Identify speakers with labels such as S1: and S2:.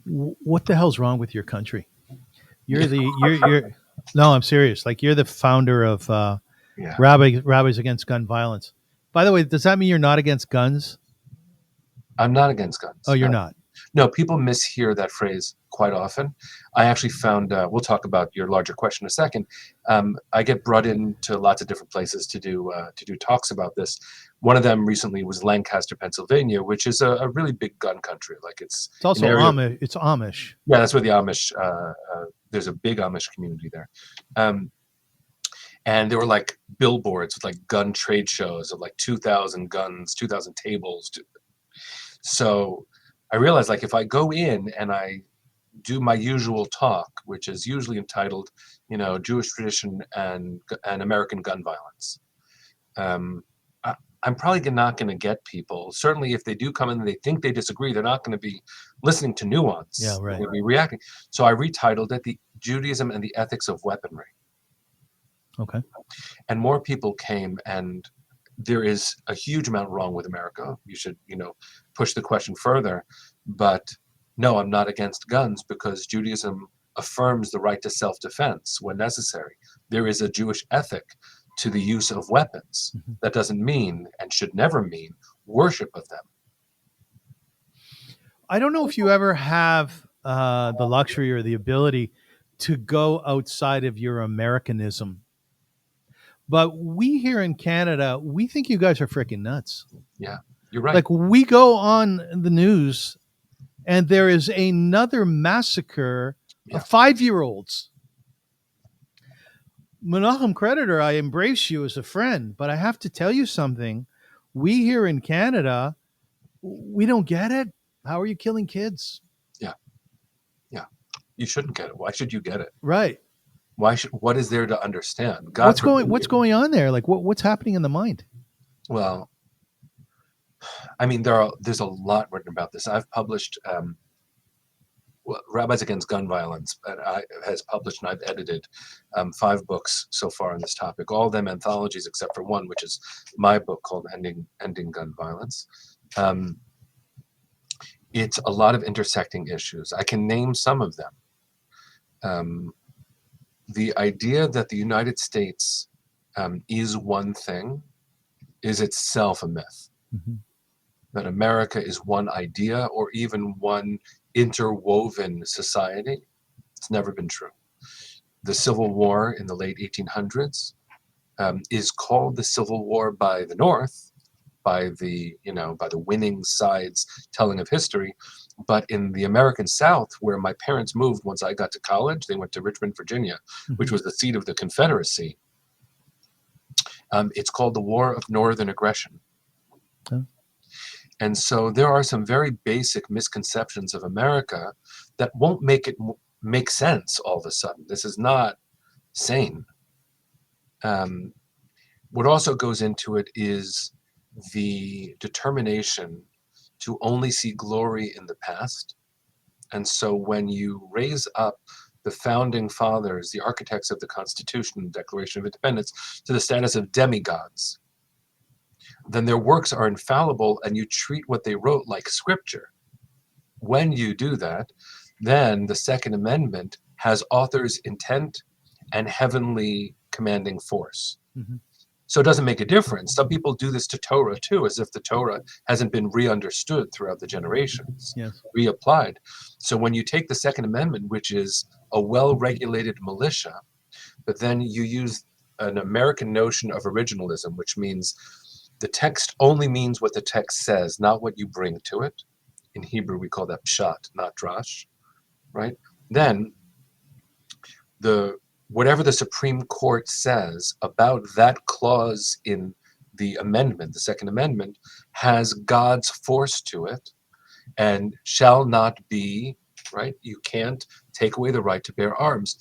S1: What the hell's wrong with your country? You're no, I'm serious. Like you're the founder of
S2: Yeah.
S1: Rabbis Against Gun Violence. By the way, does that mean you're not against guns?
S2: I'm not against guns.
S1: Oh, you're
S2: No.
S1: not.
S2: No, people mishear that phrase quite often. I actually found, we'll talk about your larger question in a second. I get brought into lots of different places to do talks about this. One of them recently was Lancaster, Pennsylvania, which is a really big gun country. Like it's
S1: also
S2: an area,
S1: Amish. It's Amish.
S2: Yeah, that's where the Amish, there's a big Amish community there. And there were like billboards with like gun trade shows of like 2,000 guns, 2,000 tables. So I realized like if I go in and I do my usual talk, which is usually entitled, Jewish tradition and American gun violence, I'm probably not going to get people. Certainly, if they do come in and they think they disagree, they're not going to be listening to nuance.
S1: Yeah, right.
S2: They're going to be reacting. So I retitled it "The Judaism and the Ethics of Weaponry."
S1: Okay.
S2: And more people came, and there is a huge amount wrong with America. You should, push the question further. But no, I'm not against guns because Judaism affirms the right to self-defense when necessary. There is a Jewish ethic to the use of weapons.
S1: Mm-hmm.
S2: That doesn't mean, and should never mean, worship of them.
S1: I don't know if you ever have the luxury or the ability to go outside of your Americanism. But we here in Canada, we think you guys are freaking nuts.
S2: Yeah, you're right.
S1: Like we go on the news and there is another massacre of 5-year-olds. Menachem Creditor, I embrace you as a friend, but I have to tell you something. We here in Canada, we don't get it. How are you killing kids?
S2: Yeah. You shouldn't get it. Why should you get it?
S1: Right.
S2: What is there to understand?
S1: What's going on there? Like what's happening in the mind?
S2: Well, I mean, there's a lot written about this. I've published Rabbis Against Gun Violence has published, and I've edited 5 books so far on this topic. All of them anthologies, except for one, which is my book called Ending Gun Violence. It's a lot of intersecting issues. I can name some of them. The idea that the United States is one thing is itself a myth.
S1: Mm-hmm.
S2: That America is one idea or even one interwoven society, it's never been true. The Civil War in the late 1800s is called the Civil War by the North, by the winning side's telling of history. But in the American South, where my parents moved once I got to college, they went to Richmond, Virginia,
S1: Mm-hmm.
S2: which was the seat of the Confederacy. It's called the War of Northern Aggression.
S1: Oh.
S2: And so there are some very basic misconceptions of America that won't make it make sense all of a sudden. This is not sane. What also goes into it is the determination to only see glory in the past. And so when you raise up the founding fathers, the architects of the Constitution and Declaration of Independence, to the status of demigods, then their works are infallible and you treat what they wrote like scripture. When you do that, then the Second Amendment has author's intent and heavenly commanding force.
S1: Mm-hmm.
S2: So it doesn't make a difference. Some people do this to Torah too, as if the Torah hasn't been re-understood throughout the generations,
S1: yes,
S2: reapplied. So when you take the Second Amendment, which is a well-regulated militia, but then you use an American notion of originalism, which means the text only means what the text says, not what you bring to it. In Hebrew, we call that pshat, not drash, right? Then whatever the Supreme Court says about that clause in the amendment, the Second Amendment, has God's force to it and shall not be, right? You can't take away the right to bear arms.